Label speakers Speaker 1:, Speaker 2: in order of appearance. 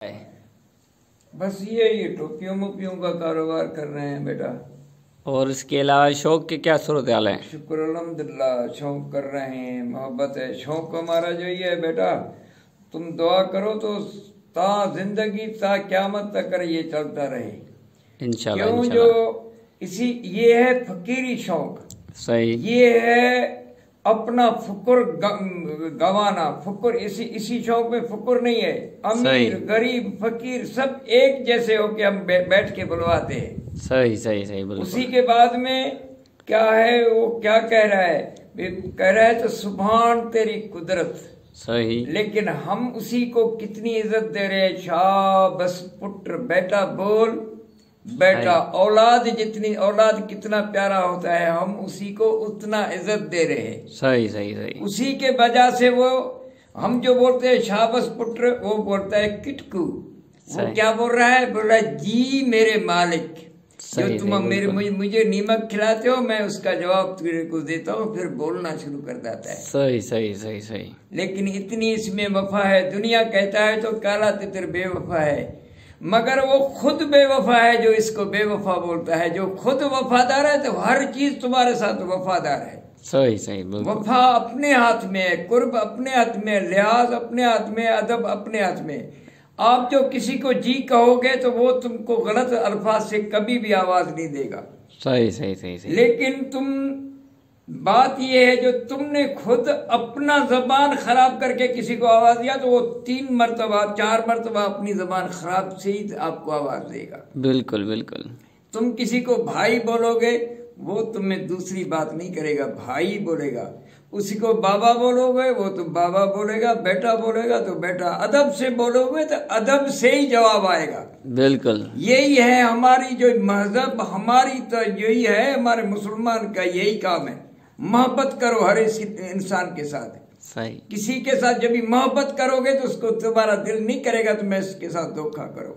Speaker 1: है।
Speaker 2: बस ये टोपियों मोपियों का कारोबार कर रहे हैं बेटा।
Speaker 1: और इसके अलावा शौक के क्या सूरत हाल है?
Speaker 2: शुक्र अल्हम्दुलिल्लाह, शौक कर रहे हैं, मोहब्बत है। शौक हमारा जो ये है बेटा, तुम दुआ करो तो ता जिंदगी ता क़यामत तक ये चलता रहे
Speaker 1: इंशाल्लाह।
Speaker 2: क्यों? जो इसी ये है फकीरी शौक।
Speaker 1: सही।
Speaker 2: ये है अपना फुकर गवाना। फुकर इसी शौक में फुकर नहीं है। अमीर गरीब फकीर सब एक जैसे होके हम बैठ के बुलवाते हैं।
Speaker 1: सही सही सही बिल्कुल।
Speaker 2: उसी के बाद में क्या है, वो क्या कह रहा है? कह रहा है तो सुभान तेरी कुदरत।
Speaker 1: सही।
Speaker 2: लेकिन हम उसी को कितनी इज्जत दे रहे हैं। शाबाश पुत्र, बेटा बोल, बेटा। औलाद जितनी, औलाद कितना प्यारा होता है, हम उसी को उतना इज्जत दे रहे हैं।
Speaker 1: सही सही सही।
Speaker 2: उसी के वजह से वो हम जो बोलते हैं शाबाश पुत्र, वो बोलता है किटकू। वो क्या बोल रहा है? बोल रहा है जी मेरे मालिक, जो तुम मुझे नीमक खिलाते हो, मैं उसका जवाब तेरे को देता हूँ। फिर बोलना शुरू कर देता है।
Speaker 1: सही सही सही सही।
Speaker 2: लेकिन इतनी इसमें वफा है। दुनिया कहता है तो काला तितर बेवफा है, मगर वो खुद बेवफा है जो इसको बेवफा बोलता है। जो खुद वफादार है तो हर चीज तुम्हारे साथ वफादार है।
Speaker 1: सही सही।
Speaker 2: वफा अपने हाथ में है, कुर्ब अपने हाथ में, लिहाज अपने हाथ में, अदब अपने हाथ में। आप जो किसी को जी कहोगे तो वो तुमको गलत अल्फाज से कभी भी आवाज नहीं देगा।
Speaker 1: सही सही सही सही।
Speaker 2: लेकिन बात ये है, जो तुमने खुद अपना जबान खराब करके किसी को आवाज दिया तो वो 3 मरतबा 4 मरतबा अपनी जबान खराब से ही आपको आवाज देगा।
Speaker 1: बिल्कुल बिल्कुल।
Speaker 2: तुम किसी को भाई बोलोगे, वो तुम्हें दूसरी बात नहीं करेगा, भाई बोलेगा। उसी को बाबा बोलोगे, वो तो बाबा बोलेगा। बेटा बोलेगा तो बेटा। अदब से बोलोगे तो अदब से ही जवाब आएगा।
Speaker 1: बिल्कुल।
Speaker 2: यही है हमारी जो मजहब, हमारी तो यही है, हमारे मुसलमान का यही काम है। मोहब्बत करो हर इंसान के साथ।
Speaker 1: सही।
Speaker 2: किसी के साथ जब भी मोहब्बत करोगे तो उसको तुम्हारा दिल नहीं करेगा तो मैं इसके साथ धोखा करो।